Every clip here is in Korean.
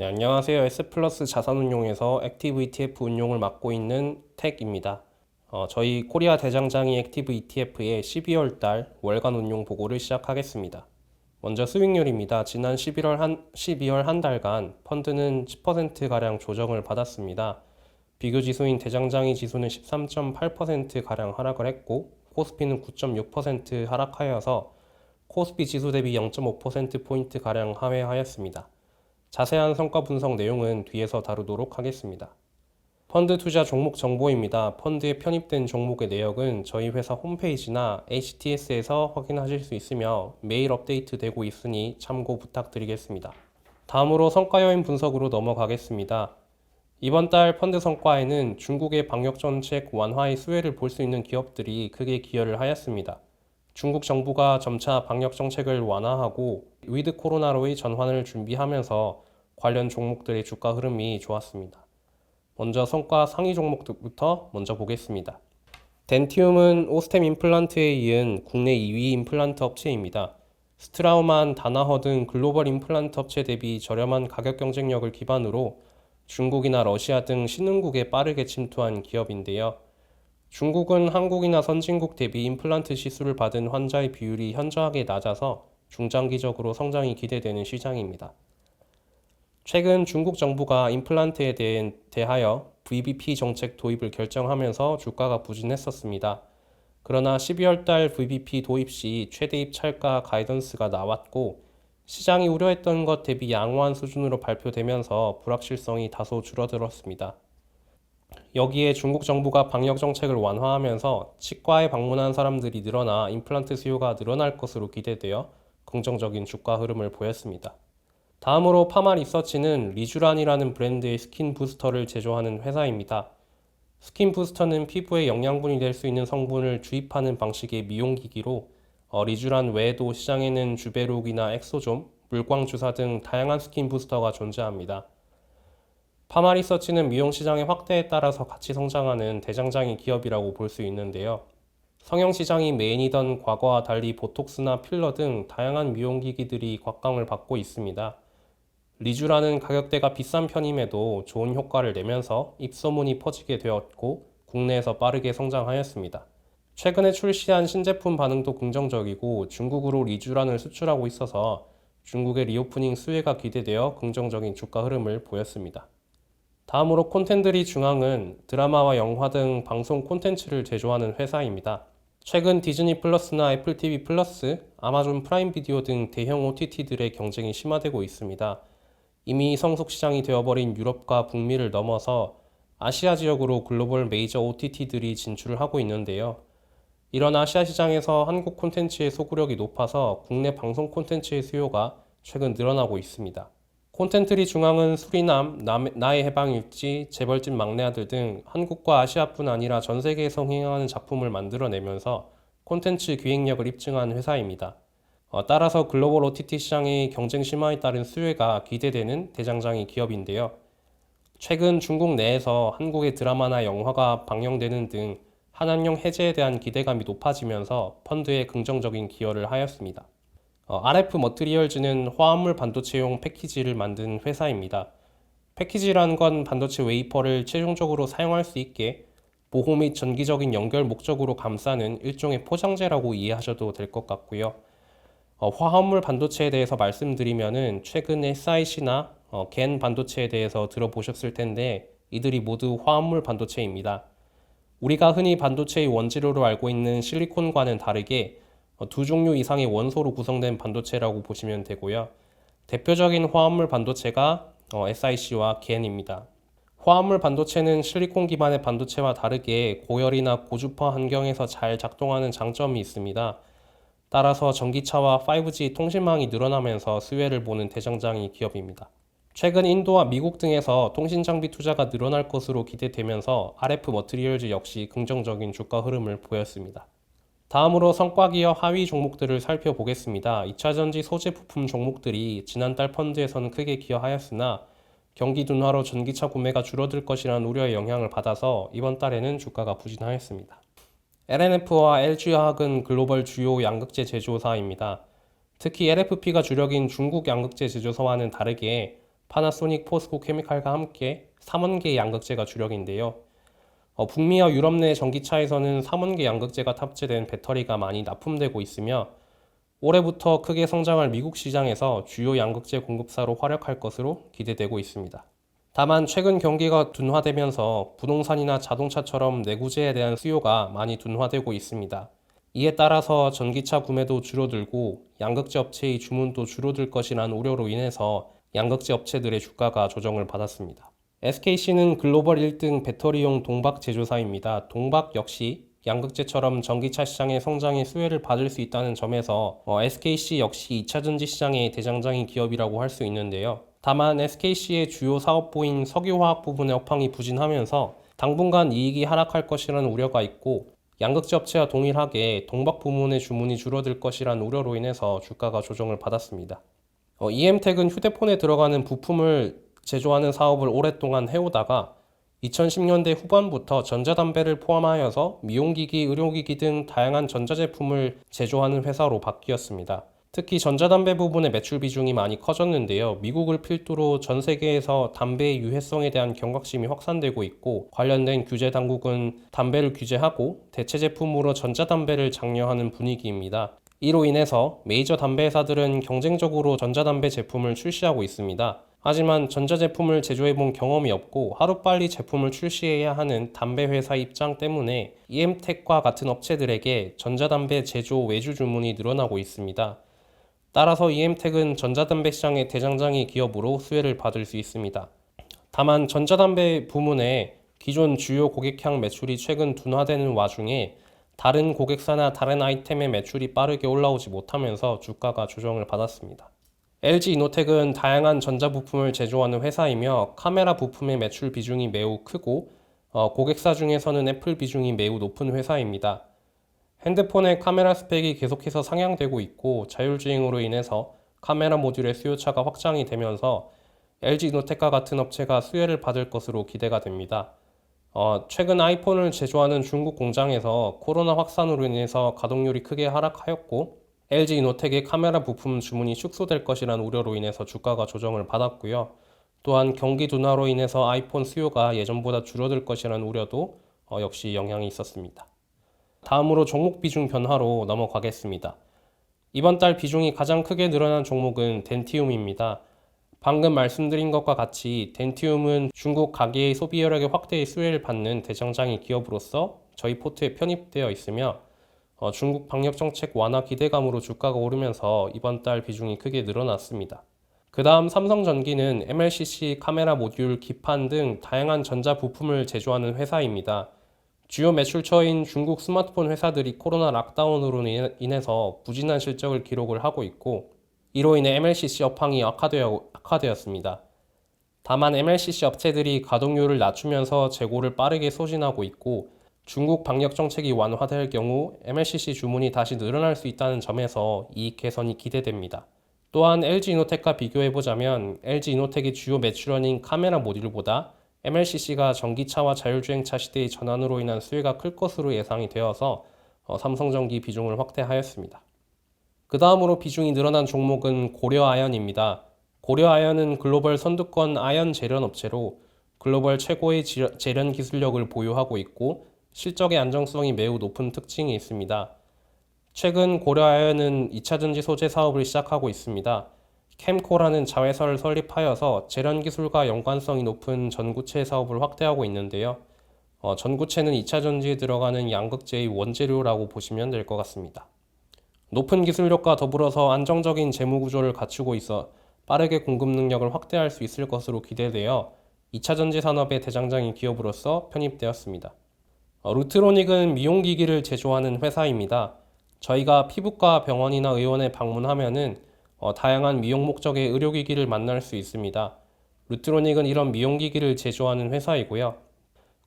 네, 안녕하세요. S플러스 자산운용에서 액티브 ETF 운용을 맡고 있는 택입니다. 저희 코리아 대장장이 액티브 ETF의 12월 달 월간 운용 보고를 시작하겠습니다. 먼저 수익률입니다. 지난 12월 한 달간 펀드는 10%가량 조정을 받았습니다. 비교 지수인 대장장이 지수는 13.8%가량 하락을 했고, 코스피는 9.6% 하락하여서 코스피 지수 대비 0.5%포인트가량 하회하였습니다. 자세한 성과 분석 내용은 뒤에서 다루도록 하겠습니다. 펀드 투자 종목 정보입니다. 펀드에 편입된 종목의 내역은 저희 회사 홈페이지나 HTS에서 확인하실 수 있으며 매일 업데이트 되고 있으니 참고 부탁드리겠습니다. 다음으로 성과 요인 분석으로 넘어가겠습니다. 이번 달 펀드 성과에는 중국의 방역 정책 완화의 수혜를 볼 수 있는 기업들이 크게 기여를 하였습니다. 중국 정부가 점차 방역 정책을 완화하고 위드 코로나로의 전환을 준비하면서 관련 종목들의 주가 흐름이 좋았습니다. 먼저 성과 상위 종목부터 먼저 보겠습니다. 덴티움은 오스템 임플란트에 이은 국내 2위 임플란트 업체입니다. 스트라우만, 다나허 등 글로벌 임플란트 업체 대비 저렴한 가격 경쟁력을 기반으로 중국이나 러시아 등 신흥국에 빠르게 침투한 기업인데요. 중국은 한국이나 선진국 대비 임플란트 시술을 받은 환자의 비율이 현저하게 낮아서 중장기적으로 성장이 기대되는 시장입니다. 최근 중국 정부가 임플란트에 대하여 VBP 정책 도입을 결정하면서 주가가 부진했었습니다. 그러나 12월 달 VBP 도입 시 최대 입찰가 가이던스가 나왔고, 시장이 우려했던 것 대비 양호한 수준으로 발표되면서 불확실성이 다소 줄어들었습니다. 여기에 중국 정부가 방역 정책을 완화하면서 치과에 방문한 사람들이 늘어나 임플란트 수요가 늘어날 것으로 기대되어 긍정적인 주가 흐름을 보였습니다. 다음으로 파마 리서치는 리쥬란이라는 브랜드의 스킨 부스터를 제조하는 회사입니다. 스킨 부스터는 피부에 영양분이 될 수 있는 성분을 주입하는 방식의 미용기기로 리쥬란 외에도 시장에는 주베룩이나 엑소좀, 물광주사 등 다양한 스킨 부스터가 존재합니다. 파마 리서치는 미용 시장의 확대에 따라서 같이 성장하는 대장장이 기업이라고 볼 수 있는데요. 성형 시장이 메인이던 과거와 달리 보톡스나 필러 등 다양한 미용기기들이 곽광을 받고 있습니다. 리쥬란은 가격대가 비싼 편임에도 좋은 효과를 내면서 입소문이 퍼지게 되었고 국내에서 빠르게 성장하였습니다. 최근에 출시한 신제품 반응도 긍정적이고 중국으로 리쥬란을 수출하고 있어서 중국의 리오프닝 수혜가 기대되어 긍정적인 주가 흐름을 보였습니다. 다음으로 콘텐츠리 중앙은 드라마와 영화 등 방송 콘텐츠를 제조하는 회사입니다. 최근 디즈니 플러스나 애플 TV 플러스, 아마존 프라임 비디오 등 대형 OTT들의 경쟁이 심화되고 있습니다. 이미 성숙 시장이 되어버린 유럽과 북미를 넘어서 아시아 지역으로 글로벌 메이저 OTT들이 진출을 하고 있는데요. 이런 아시아 시장에서 한국 콘텐츠의 소구력이 높아서 국내 방송 콘텐츠의 수요가 최근 늘어나고 있습니다. 콘텐츠리 중앙은 수리남, 나의 해방일지, 재벌집 막내 아들 등 한국과 아시아뿐 아니라 전 세계에 성행하는 작품을 만들어내면서 콘텐츠 기획력을 입증한 회사입니다. 따라서 글로벌 OTT 시장의 경쟁 심화에 따른 수혜가 기대되는 대장장이 기업인데요. 최근 중국 내에서 한국의 드라마나 영화가 방영되는 등 한한령 해제에 대한 기대감이 높아지면서 펀드에 긍정적인 기여를 하였습니다. RF 머티리얼즈는 화합물 반도체용 패키지를 만든 회사입니다. 패키지라는 건 반도체 웨이퍼를 최종적으로 사용할 수 있게 보호 및 전기적인 연결 목적으로 감싸는 일종의 포장재라고 이해하셔도 될 것 같고요. 화합물 반도체에 대해서 말씀드리면은 최근 SIC나 겐 반도체에 대해서 들어보셨을 텐데 이들이 모두 화합물 반도체입니다. 우리가 흔히 반도체의 원재료로 알고 있는 실리콘과는 다르게 두 종류 이상의 원소로 구성된 반도체라고 보시면 되고요. 대표적인 화합물 반도체가 SIC와 겐입니다. 화합물 반도체는 실리콘 기반의 반도체와 다르게 고열이나 고주파 환경에서 잘 작동하는 장점이 있습니다. 따라서 전기차와 5G 통신망이 늘어나면서 수혜를 보는 대장장이 기업입니다. 최근 인도와 미국 등에서 통신 장비 투자가 늘어날 것으로 기대되면서 RF 머티리얼즈 역시 긍정적인 주가 흐름을 보였습니다. 다음으로 성과기업 하위 종목들을 살펴보겠습니다. 2차전지 소재 부품 종목들이 지난달 펀드에서는 크게 기여하였으나 경기 둔화로 전기차 구매가 줄어들 것이라는 우려의 영향을 받아서 이번 달에는 주가가 부진하였습니다. LNF와 LG화학은 글로벌 주요 양극재 제조사입니다. 특히 LFP가 주력인 중국 양극재 제조사와는 다르게 파나소닉, 포스코 케미칼과 함께 3원계 양극재가 주력인데요. 북미와 유럽 내 전기차에서는 3원계 양극재가 탑재된 배터리가 많이 납품되고 있으며 올해부터 크게 성장할 미국 시장에서 주요 양극재 공급사로 활약할 것으로 기대되고 있습니다. 다만 최근 경기가 둔화되면서 부동산이나 자동차처럼 내구재에 대한 수요가 많이 둔화되고 있습니다. 이에 따라서 전기차 구매도 줄어들고 양극재 업체의 주문도 줄어들 것이라는 우려로 인해서 양극재 업체들의 주가가 조정을 받았습니다. SKC는 글로벌 1등 배터리용 동박 제조사입니다. 동박 역시 양극재처럼 전기차 시장의 성장에 수혜를 받을 수 있다는 점에서 SKC 역시 2차전지 시장의 대장장이 기업이라고 할 수 있는데요. 다만 SKC의 주요 사업부인 석유화학 부분의 업황이 부진하면서 당분간 이익이 하락할 것이라는 우려가 있고 양극재 업체와 동일하게 동박 부문의 주문이 줄어들 것이라는 우려로 인해서 주가가 조정을 받았습니다. EM텍은 휴대폰에 들어가는 부품을 제조하는 사업을 오랫동안 해오다가 2010년대 후반부터 전자담배를 포함하여서 미용기기, 의료기기 등 다양한 전자제품을 제조하는 회사로 바뀌었습니다. 특히 전자담배 부분의 매출 비중이 많이 커졌는데요. 미국을 필두로 전 세계에서 담배의 유해성에 대한 경각심이 확산되고 있고 관련된 규제 당국은 담배를 규제하고 대체 제품으로 전자담배를 장려하는 분위기입니다. 이로 인해서 메이저 담배 회사들은 경쟁적으로 전자담배 제품을 출시하고 있습니다. 하지만 전자제품을 제조해본 경험이 없고 하루빨리 제품을 출시해야 하는 담배 회사 입장 때문에 EM텍과 같은 업체들에게 전자담배 제조 외주 주문이 늘어나고 있습니다. 따라서 EM텍은 전자담배 시장의 대장장이 기업으로 수혜를 받을 수 있습니다. 다만 전자담배 부문의 기존 주요 고객향 매출이 최근 둔화되는 와중에 다른 고객사나 다른 아이템의 매출이 빠르게 올라오지 못하면서 주가가 조정을 받았습니다. LG이노텍은 다양한 전자부품을 제조하는 회사이며 카메라 부품의 매출 비중이 매우 크고 고객사 중에서는 애플 비중이 매우 높은 회사입니다. 핸드폰의 카메라 스펙이 계속해서 상향되고 있고 자율주행으로 인해서 카메라 모듈의 수요차가 확장이 되면서 LG이노텍과 같은 업체가 수혜를 받을 것으로 기대가 됩니다. 최근 아이폰을 제조하는 중국 공장에서 코로나 확산으로 인해서 가동률이 크게 하락하였고 LG이노텍의 카메라 부품 주문이 축소될 것이라는 우려로 인해서 주가가 조정을 받았고요. 또한 경기 둔화로 인해서 아이폰 수요가 예전보다 줄어들 것이라는 우려도 역시 영향이 있었습니다. 다음으로 종목 비중 변화로 넘어가겠습니다. 이번 달 비중이 가장 크게 늘어난 종목은 덴티움입니다. 방금 말씀드린 것과 같이 덴티움은 중국 가계의 소비 여력의 확대의 수혜를 받는 대장장이 기업으로서 저희 포트에 편입되어 있으며 중국 방역 정책 완화 기대감으로 주가가 오르면서 이번 달 비중이 크게 늘어났습니다. 그 다음 삼성전기는 MLCC 카메라 모듈, 기판 등 다양한 전자 부품을 제조하는 회사입니다. 주요 매출처인 중국 스마트폰 회사들이 코로나 락다운으로 인해서 부진한 실적을 기록을 하고 있고 이로 인해 MLCC 업황이 악화되었습니다. 다만 MLCC 업체들이 가동률을 낮추면서 재고를 빠르게 소진하고 있고 중국 방역 정책이 완화될 경우 MLCC 주문이 다시 늘어날 수 있다는 점에서 이익 개선이 기대됩니다. 또한 LG이노텍과 비교해보자면 LG이노텍의 주요 매출원인 카메라 모듈보다 MLCC가 전기차와 자율주행차 시대의 전환으로 인한 수혜가 클 것으로 예상이 되어서 삼성전기 비중을 확대하였습니다. 그 다음으로 비중이 늘어난 종목은 고려아연입니다. 고려아연은 글로벌 선두권 아연 제련 업체로 글로벌 최고의 제련 기술력을 보유하고 있고 실적의 안정성이 매우 높은 특징이 있습니다. 최근 고려아연은 2차전지 소재 사업을 시작하고 있습니다. 캠코라는 자회사를 설립하여서 제련 기술과 연관성이 높은 전구체 사업을 확대하고 있는데요. 전구체는 2차전지에 들어가는 양극재의 원재료라고 보시면 될 것 같습니다. 높은 기술력과 더불어서 안정적인 재무 구조를 갖추고 있어 빠르게 공급 능력을 확대할 수 있을 것으로 기대되어 2차전지 산업의 대장장인 기업으로서 편입되었습니다. 루트로닉은 미용기기를 제조하는 회사입니다. 저희가 피부과 병원이나 의원에 방문하면은 다양한 미용 목적의 의료기기를 만날 수 있습니다. 루트로닉은 이런 미용기기를 제조하는 회사이고요.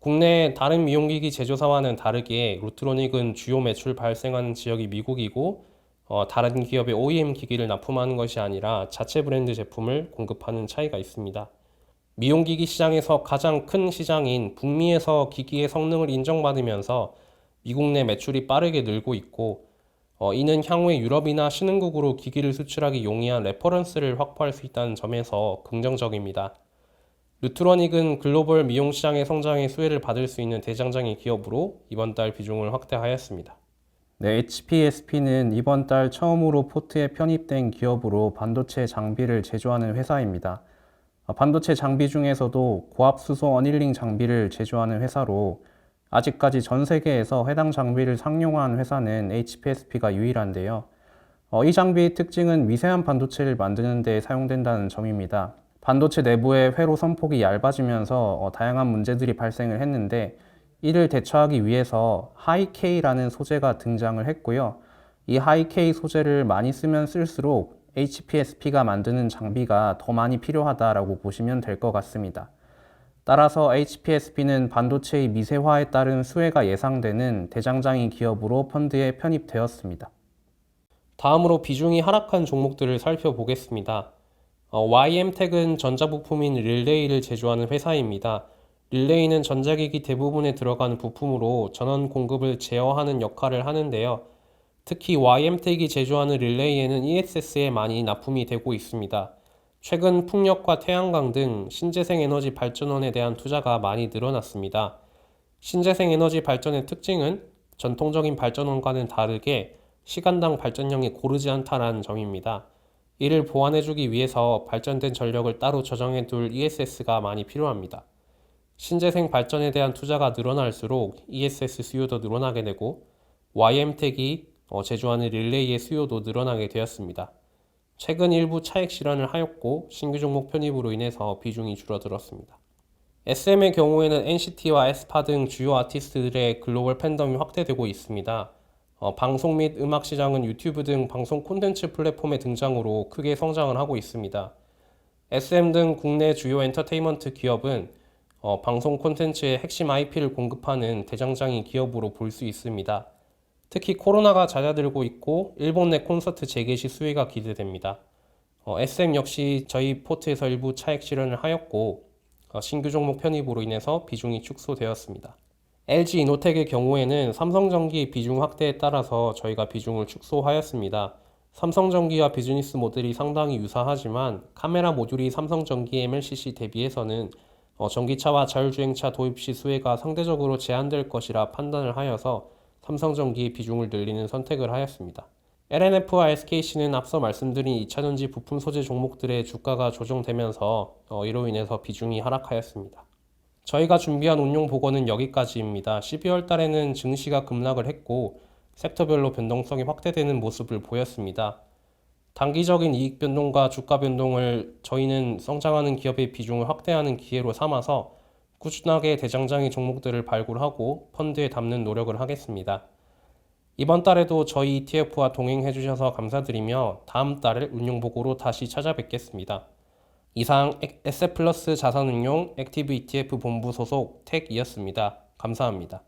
국내의 다른 미용기기 제조사와는 다르게 루트로닉은 주요 매출 발생하는 지역이 미국이고 다른 기업의 OEM 기기를 납품하는 것이 아니라 자체 브랜드 제품을 공급하는 차이가 있습니다. 미용기기 시장에서 가장 큰 시장인 북미에서 기기의 성능을 인정받으면서 미국 내 매출이 빠르게 늘고 있고 이는 향후에 유럽이나 신흥국으로 기기를 수출하기 용이한 레퍼런스를 확보할 수 있다는 점에서 긍정적입니다. 루트러닉은 글로벌 미용 시장의 성장에 수혜를 받을 수 있는 대장장이 기업으로 이번 달 비중을 확대하였습니다. 네, HPSP는 이번 달 처음으로 포트에 편입된 기업으로 반도체 장비를 제조하는 회사입니다. 반도체 장비 중에서도 고압수소 어닐링 장비를 제조하는 회사로 아직까지 전 세계에서 해당 장비를 상용화한 회사는 HPSP가 유일한데요. 이 장비의 특징은 미세한 반도체를 만드는 데 사용된다는 점입니다. 반도체 내부의 회로 선폭이 얇아지면서 다양한 문제들이 발생을 했는데 이를 대처하기 위해서 하이-K라는 소재가 등장을 했고요. 이 하이-K 소재를 많이 쓰면 쓸수록 HPSP가 만드는 장비가 더 많이 필요하다라고 보시면 될 것 같습니다. 따라서 HPSP는 반도체의 미세화에 따른 수혜가 예상되는 대장장이 기업으로 펀드에 편입되었습니다. 다음으로 비중이 하락한 종목들을 살펴보겠습니다. YM텍은 전자부품인 릴레이를 제조하는 회사입니다. 릴레이는 전자기기 대부분에 들어가는 부품으로 전원 공급을 제어하는 역할을 하는데요. 특히 YM텍이 제조하는 릴레이에는 ESS에 많이 납품이 되고 있습니다. 최근 풍력과 태양광 등 신재생 에너지 발전원에 대한 투자가 많이 늘어났습니다. 신재생 에너지 발전의 특징은 전통적인 발전원과는 다르게 시간당 발전량이 고르지 않다는 점입니다. 이를 보완해주기 위해서 발전된 전력을 따로 저장해둘 ESS가 많이 필요합니다. 신재생 발전에 대한 투자가 늘어날수록 ESS 수요도 늘어나게 되고 YM텍이 제조하는 릴레이의 수요도 늘어나게 되었습니다. 최근 일부 차익 실현을 하였고 신규 종목 편입으로 인해서 비중이 줄어들었습니다. SM의 경우에는 NCT와 에스파 등 주요 아티스트들의 글로벌 팬덤이 확대되고 있습니다. 방송 및 음악 시장은 유튜브 등 방송 콘텐츠 플랫폼의 등장으로 크게 성장을 하고 있습니다. SM 등 국내 주요 엔터테인먼트 기업은 방송 콘텐츠의 핵심 IP를 공급하는 대장장이 기업으로 볼 수 있습니다. 특히 코로나가 잦아들고 있고 일본 내 콘서트 재개시 수혜가 기대됩니다. SM 역시 저희 포트에서 일부 차익 실현을 하였고 신규 종목 편입으로 인해서 비중이 축소되었습니다. LG 이노텍의 경우에는 삼성전기 비중 확대에 따라서 저희가 비중을 축소하였습니다. 삼성전기와 비즈니스 모델이 상당히 유사하지만 카메라 모듈이 삼성전기 MLCC 대비해서는 전기차와 자율주행차 도입 시 수혜가 상대적으로 제한될 것이라 판단을 하여서 삼성전기의 비중을 늘리는 선택을 하였습니다. LNF와 SKC는 앞서 말씀드린 2차전지 부품 소재 종목들의 주가가 조정되면서 이로 인해서 비중이 하락하였습니다. 저희가 준비한 운용 보고는 여기까지입니다. 12월 달에는 증시가 급락을 했고 섹터별로 변동성이 확대되는 모습을 보였습니다. 단기적인 이익 변동과 주가 변동을 저희는 성장하는 기업의 비중을 확대하는 기회로 삼아서 꾸준하게 대장장이 종목들을 발굴하고 펀드에 담는 노력을 하겠습니다. 이번 달에도 저희 ETF와 동행해 주셔서 감사드리며 다음 달에 운용 보고로 다시 찾아뵙겠습니다. 이상 에셋플러스 자산운용 액티브 ETF 본부 소속 텍이었습니다. 감사합니다.